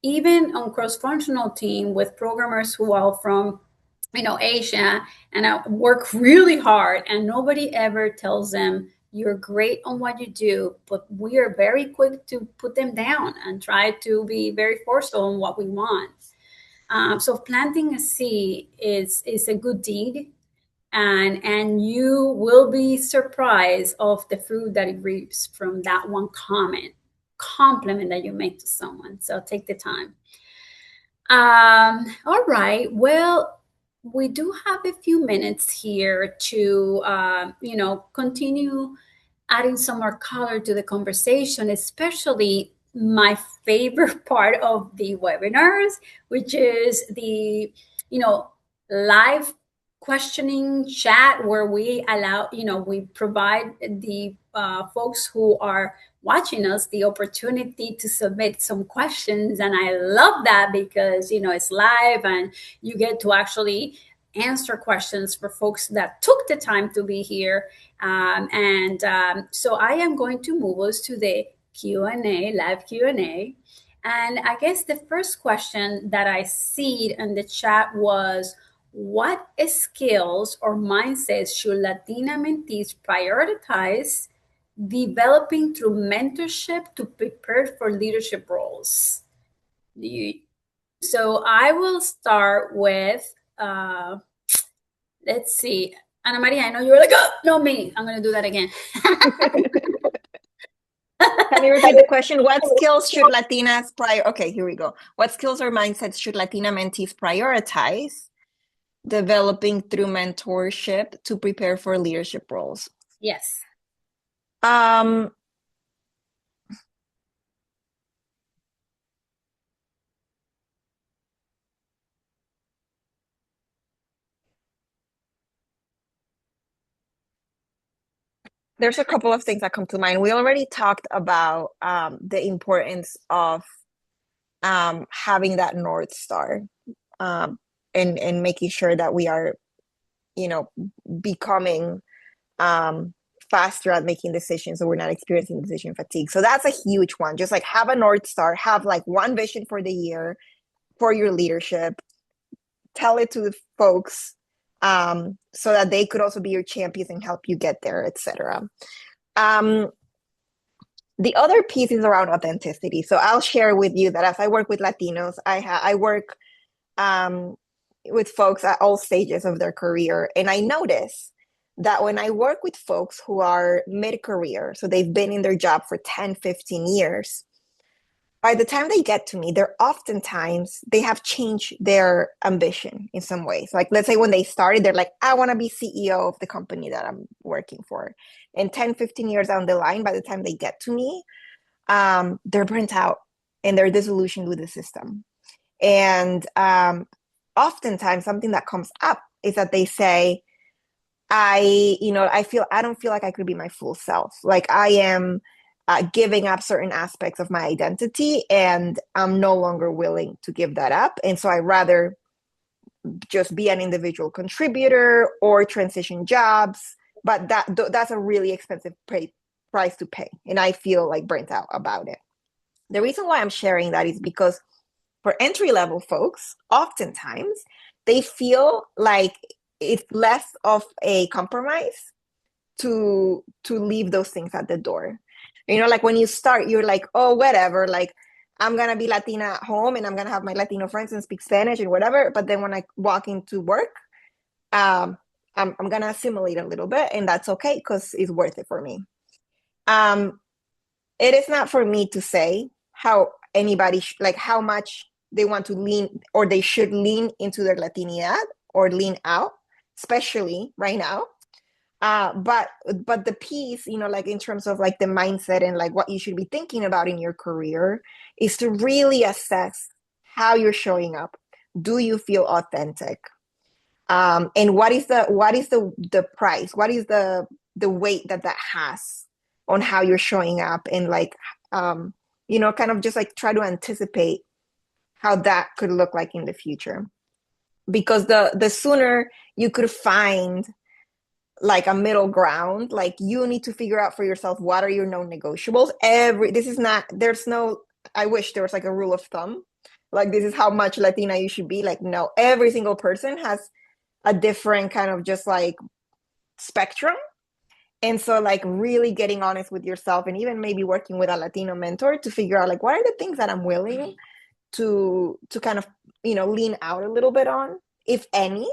even on cross-functional team with programmers who are from Asia, and I work really hard, and nobody ever tells them you're great on what you do, but we are very quick to put them down and try to be very forceful on what we want. So planting a seed is a good deed, and you will be surprised of the fruit that it reaps from that one compliment that you make to someone. So take the time. All right. Well, we do have a few minutes here to, continue adding some more color to the conversation, especially my favorite part of the webinars, which is the, live questioning chat where we allow, we provide the folks who are watching us the opportunity to submit some questions. And I love that because, it's live and you get to actually answer questions for folks that took the time to be here. So I am going to move us to the Q&A, live Q&A. And I guess the first question that I see in the chat was, what skills or mindsets should Latina mentees prioritize developing through mentorship to prepare for leadership roles? So I will start with, let's see. Ana Maria, I know you were like, oh, no, me. I'm going to do that again. Can you repeat the question? What skills should Latinas Okay, here we go. What skills or mindsets should Latina mentees prioritize developing through mentorship to prepare for leadership roles? Yes. there's a couple of things that come to mind. We already talked about the importance of having that North Star, and making sure that we are, becoming faster at making decisions, so we're not experiencing decision fatigue. So that's a huge one. Just like have a North Star, have like one vision for the year for your leadership, tell it to the folks, so that they could also be your champions and help you get there, etc. The other piece is around authenticity. So I'll share with you that as I work with Latinos, I work with folks at all stages of their career. And I notice that when I work with folks who are mid-career, so they've been in their job for 10, 15 years, by the time they get to me, they have changed their ambition in some ways. Like, let's say when they started, they're like, I want to be CEO of the company that I'm working for. And 10, 15 years down the line, by the time they get to me, they're burnt out and they're disillusioned with the system. And oftentimes something that comes up is that they say, I don't feel like I could be my full self. Like I am giving up certain aspects of my identity and I'm no longer willing to give that up. And so I rather just be an individual contributor or transition jobs. But that's a really expensive price to pay. And I feel like burnt out about it. The reason why I'm sharing that is because for entry-level folks, oftentimes they feel like it's less of a compromise to leave those things at the door. Like when you start, you're like, oh, whatever, like I'm gonna be Latina at home and I'm gonna have my Latino friends and speak Spanish and whatever. But then when I walk into work, I'm gonna assimilate a little bit, and that's okay because it's worth it for me. It is not for me to say how anybody like how much they want to lean or they should lean into their Latinidad or lean out, especially right now. But the piece, like in terms of like the mindset and like what you should be thinking about in your career is to really assess how you're showing up. Do you feel authentic? And what is the price? What is the weight that has on how you're showing up? And like, kind of just like try to anticipate how that could look like in the future. Because the sooner you could find like a middle ground, like you need to figure out for yourself, what are your non-negotiables? I wish there was like a rule of thumb. Like this is how much Latina you should be. Like, no, every single person has a different kind of just like spectrum. And so like really getting honest with yourself and even maybe working with a Latino mentor to figure out like, what are the things that I'm willing to kind of, lean out a little bit on, if any.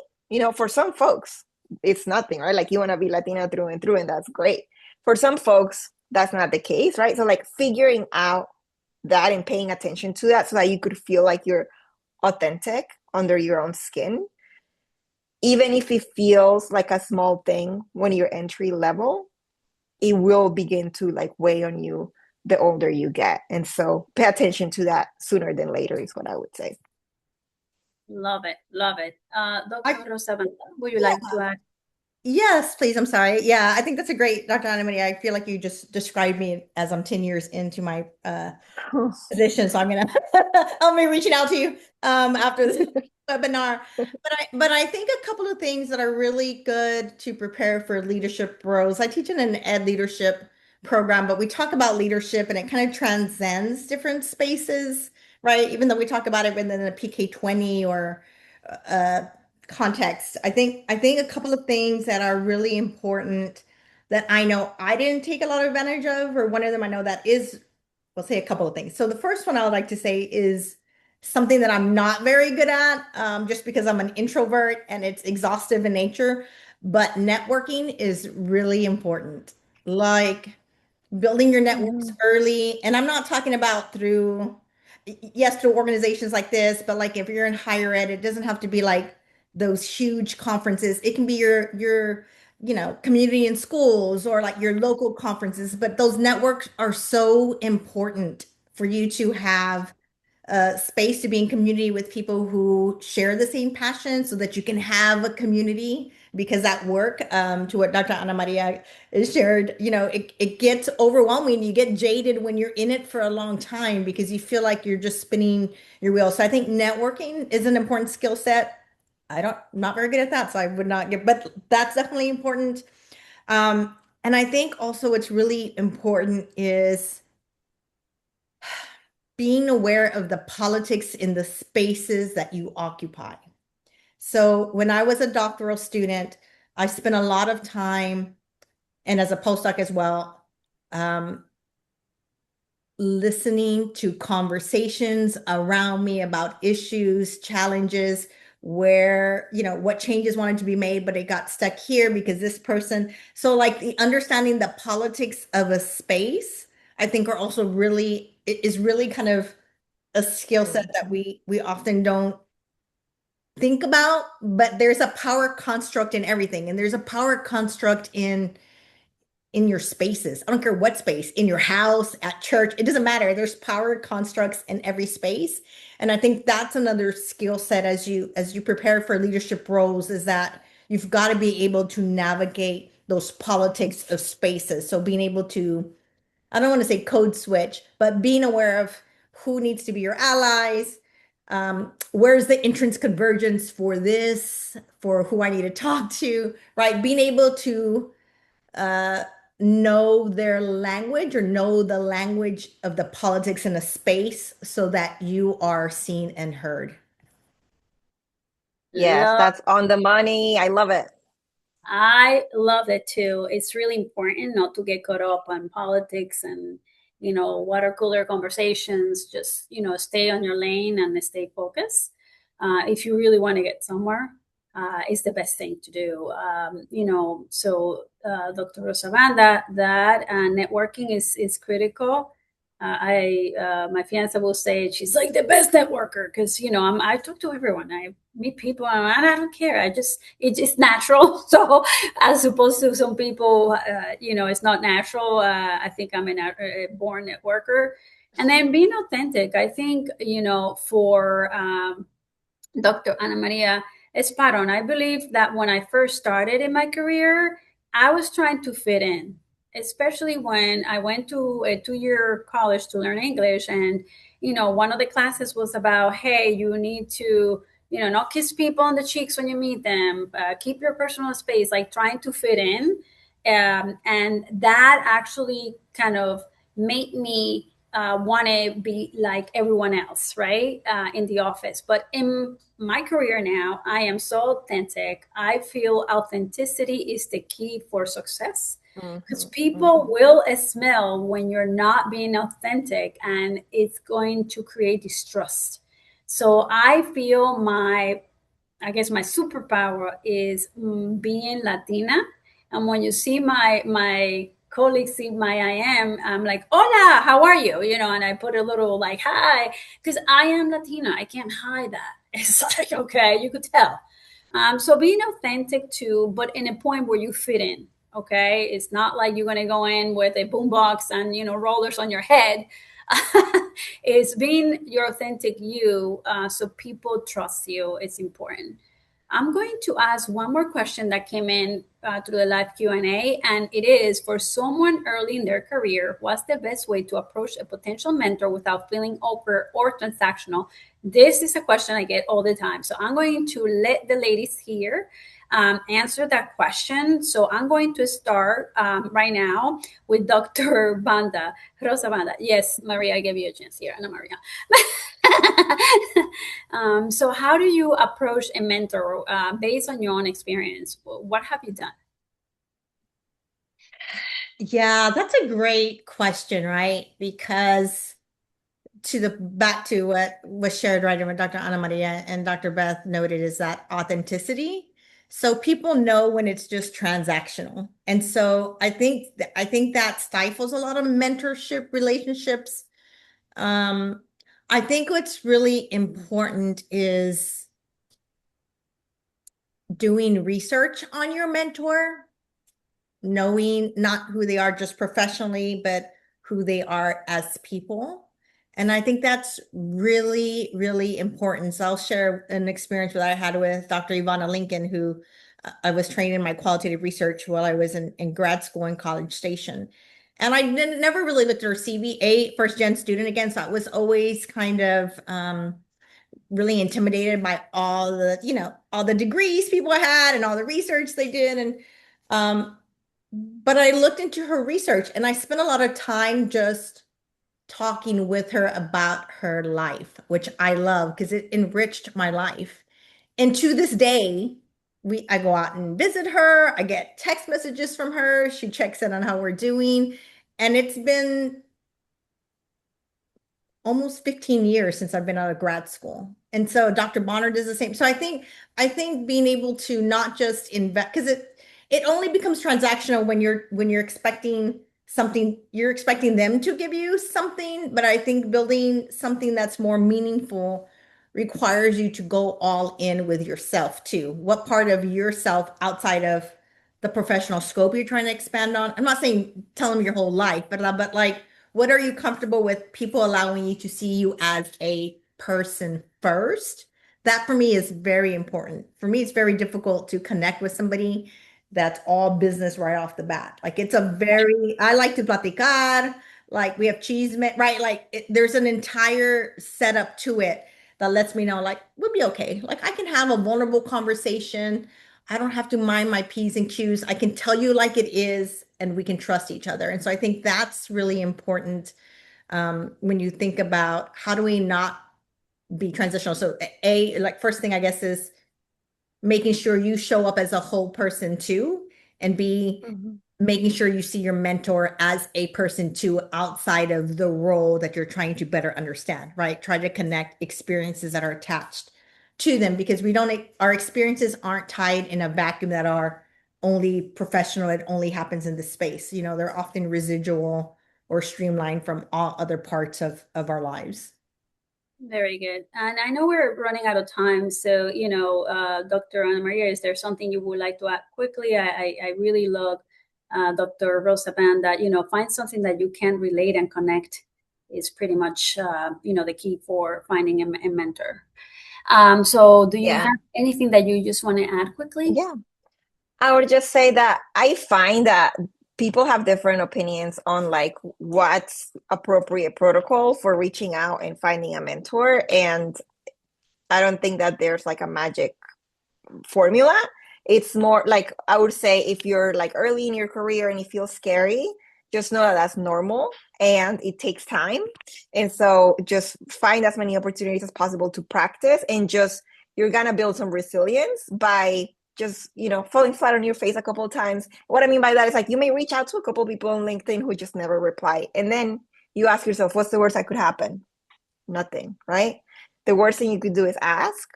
For some folks, it's nothing, right? Like you want to be Latina through and through, and that's great. For some folks, that's not the case, right? So like figuring out that and paying attention to that so that you could feel like you're authentic under your own skin, even if it feels like a small thing when you're entry level, it will begin to like weigh on you the older you get. And so pay attention to that sooner than later is what I would say. Love it. Love it. Dr. Rosa Banda, would you like to add? Yes, please. I'm sorry. Yeah, I think that's a great, Dr. Ana Maria. I feel like you just described me as I'm 10 years into my position. So I'll be reaching out to you after this webinar. But I think a couple of things that are really good to prepare for leadership roles. I teach in an ed leadership program, but we talk about leadership and it kind of transcends different spaces, right? Even though we talk about it within a PK-20 or context. I think a couple of things that are really important that I know I didn't take a lot of advantage of, or one of them I know that is, we'll say a couple of things. So the first one I would like to say is something that I'm not very good at, just because I'm an introvert and it's exhaustive in nature, but networking is really important. Like building your networks early. And I'm not talking about through organizations like this, but like if you're in higher ed, it doesn't have to be like those huge conferences. It can be your community in schools or like your local conferences, but those networks are so important for you to have space to be in community with people who share the same passion so that you can have a community. Because at work, to what Dr. Ana Maria has shared, it gets overwhelming. You get jaded when you're in it for a long time because you feel like you're just spinning your wheels. So I think networking is an important skill set. I'm not very good at that, so I would not get, but that's definitely important. And I think also what's really important is being aware of the politics in the spaces that you occupy. So when I was a doctoral student, I spent a lot of time, and as a postdoc as well, listening to conversations around me about issues, challenges, where, what changes wanted to be made, but it got stuck here because this person. So like the understanding the politics of a space, I think is really kind of a skill set that we often don't think about, but there's a power construct in everything. And there's a power construct in your spaces. I don't care what space, in your house, at church, it doesn't matter. There's power constructs in every space. And I think that's another skill set as you prepare for leadership roles, is that you've got to be able to navigate those politics of spaces. So being able to, I don't want to say code switch, but being aware of who needs to be your allies. Where's the entrance convergence for this, for who I need to talk to, right? Being able to uh, know their language or know the language of the politics in a space so that you are seen and heard. Yes, Love that's on the money. I love it. I love it too. It's really important not to get caught up on politics and, water cooler conversations. Just, stay on your lane and stay focused. If you really want to get somewhere, it's the best thing to do. Dr. Rosavanda, that networking is critical. My fiance will say she's like the best networker because I talk to everyone. I meet people and I don't care. It's just natural. So as opposed to some people, it's not natural. I think I'm a born networker. And then being authentic. I think for Dr. Ana Maria Espadon, I believe that when I first started in my career, I was trying to fit in, especially when I went to a 2 year college to learn English. And, one of the classes was about, hey, you need to, not kiss people on the cheeks when you meet them, keep your personal space, like trying to fit in. And that actually kind of made me want to be like everyone else, right? In the office. But in my career now, I am so authentic. I feel authenticity is the key for success because people will smell when you're not being authentic, and it's going to create distrust. So I feel I guess my superpower is being Latina. And when you see my colleagues see my I'm like, hola, how are you? And I put a little like, hi, because I am Latina. I can't hide that. It's like, okay, you could tell. So being authentic too, but in a point where you fit in. Okay, it's not like you're gonna go in with a boombox and rollers on your head. It's being your authentic you, so people trust you. It's important. I'm going to ask one more question that came in through the live Q&A, and it is, for someone early in their career, what's the best way to approach a potential mentor without feeling awkward or transactional? This is a question I get all the time. So I'm going to let the ladies here answer that question. So I'm going to start right now with Dr. Banda, Rosa Banda. Yes, Maria, I gave you a chance here, Ana Maria. So how do you approach a mentor based on your own experience? What have you done? Yeah, that's a great question, right? Because back to what was shared right with Dr. Ana Maria and Dr. Beth noted, is that authenticity. So people know when it's just transactional. And so I think that stifles a lot of mentorship relationships. I think what's really important is doing research on your mentor, knowing not who they are just professionally, but who they are as people. And I think that's really, really important. So I'll share an experience that I had with Dr. Ivana Lincoln, who I was trained in my qualitative research while I was in grad school in College Station. And I never really looked at her CV, first gen student again. So I was always kind of really intimidated by all the, all the degrees people had and all the research they did. And but I looked into her research and I spent a lot of time just talking with her about her life, which I love because it enriched my life. And to this day, I go out and visit her. I get text messages from her. She checks in on how we're doing. And it's been almost 15 years since I've been out of grad school. And so Dr. Bonner does the same. So I think being able to not just invest, because it only becomes transactional when you're expecting something, you're expecting them to give you something. But I think building something that's more meaningful requires you to go all in with yourself too. What part of yourself outside of the professional scope you're trying to expand on? I'm not saying tell them your whole life, but like what are you comfortable with people allowing you to see you as a person first? That for me is very important. For me, it's very difficult to connect with somebody that's all business right off the bat. Like I like to platicar, like we have cheese, right? Like there's an entire setup to it that lets me know like we'll be okay. Like I can have a vulnerable conversation. I don't have to mind my P's and Q's. I can tell you like it is, and we can trust each other. And so I think that's really important when you think about how do we not be transitional. So like first thing I guess is making sure you show up as a whole person too, and B, making sure you see your mentor as a person too outside of the role that you're trying to better understand, right? Try to connect experiences that are attached to them because our experiences aren't tied in a vacuum that are only professional. It only happens in this space. They're often residual or streamlined from all other parts of our lives. Very good. And I know we're running out of time. So, Dr. Ana Maria, is there something you would like to add quickly? I really love Dr. Rosa Banda, find something that you can relate and connect is pretty much, the key for finding a mentor. So do you have anything that you just want to add quickly? Yeah. I would just say that I find that people have different opinions on like what's appropriate protocol for reaching out and finding a mentor. And I don't think that there's like a magic formula. It's more like, I would say if you're like early in your career and it feels scary, just know that that's normal and it takes time. And so just find as many opportunities as possible to practice and you're going to build some resilience by just, falling flat on your face a couple of times. What I mean by that is like, you may reach out to a couple of people on LinkedIn who just never reply. And then you ask yourself, what's the worst that could happen? Nothing, right? The worst thing you could do is ask.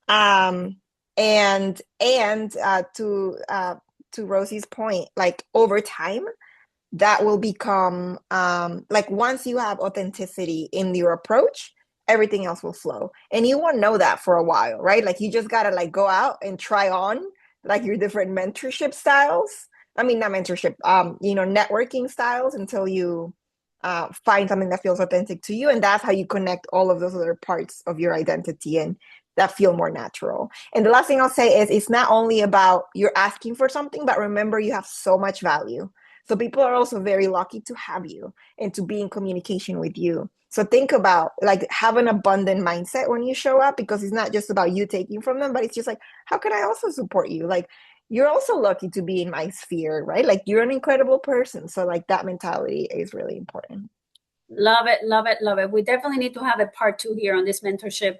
And to Rosie's point, like over time, that will become like once you have authenticity in your approach, everything else will flow. And you won't know that for a while, right? Like you just gotta like go out and try on like your different mentorship styles. I mean, not mentorship, networking styles until you find something that feels authentic to you. And that's how you connect all of those other parts of your identity and that feel more natural. And the last thing I'll say is it's not only about you're asking for something, but remember you have so much value. So people are also very lucky to have you and to be in communication with you. So think about like have an abundant mindset when you show up, because it's not just about you taking from them, but it's just like, how can I also support you? Like you're also lucky to be in my sphere, right? Like you're an incredible person. So like that mentality is really important. Love it, love it, love it. We definitely need to have a part 2 here on this mentorship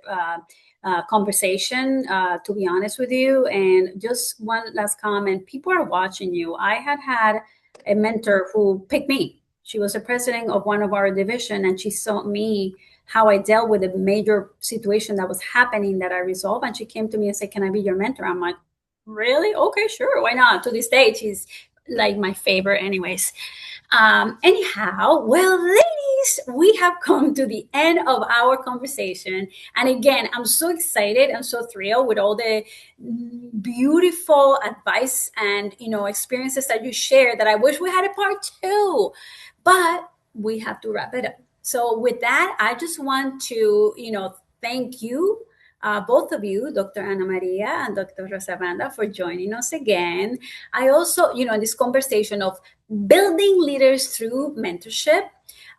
conversation, to be honest with you. And just one last comment, people are watching you. I had a mentor who picked me. She was the president of one of our division, and she saw me how I dealt with a major situation that was happening that I resolved. And she came to me and said, can I be your mentor? I'm like, really? Okay, sure. Why not? To this day, she's like my favorite anyways. Anyhow, well, ladies, we have come to the end of our conversation. And again, I'm so excited and so thrilled with all the beautiful advice and, experiences that you shared that I wish we had a part 2, but we have to wrap it up. So with that, I just want to, thank you, both of you, Dr. Ana Maria and Dr. Rosa Banda, for joining us again. I also, in this conversation of building leaders through mentorship,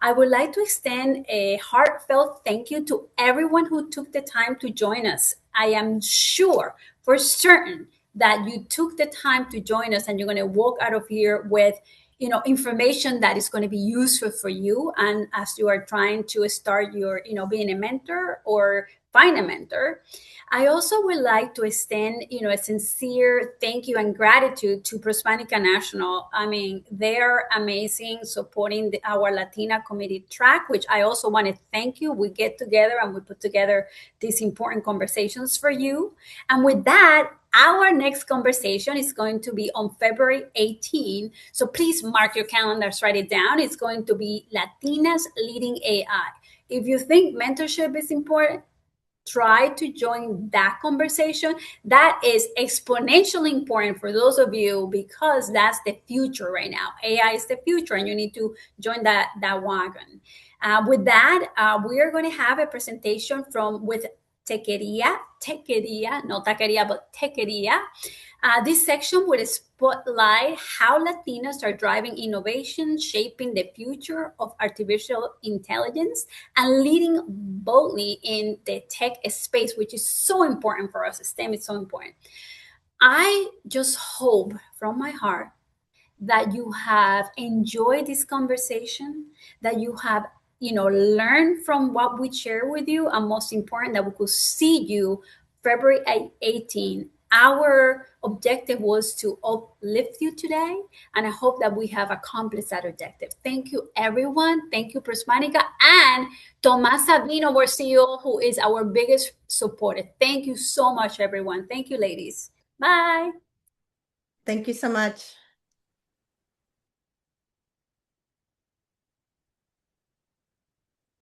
I would like to extend a heartfelt thank you to everyone who took the time to join us. I am sure for certain that you took the time to join us and you're going to walk out of here with information that is going to be useful for you, and as you are trying to start your being a mentor or find a mentor. I also would like to extend a sincere thank you and gratitude to Prospanica National. I mean, they're amazing supporting our Latina community track, which I also want to thank you. We get together and we put together these important conversations for you. And with that, our next conversation is going to be on February 18. So please mark your calendars, write it down. It's going to be Latinas Leading AI. If you think mentorship is important, try to join that conversation. That is exponentially important for those of you because that's the future right now. AI is the future, and you need to join that wagon. With that, we are going to have a presentation with Tequeria, not taqueria, but Tequeria. This section will spotlight how Latinas are driving innovation, shaping the future of artificial intelligence, and leading boldly in the tech space, which is so important for us. STEM is so important. I just hope from my heart that you have enjoyed this conversation, that you have learn from what we share with you, and most important, that we could see you February 18. Our objective was to uplift you today, and I hope that we have accomplished that objective. Thank you, everyone. Thank you, Prospanica, and Tomás Sabino, our CEO, who is our biggest supporter. Thank you so much, everyone. Thank you, ladies. Bye. Thank you so much.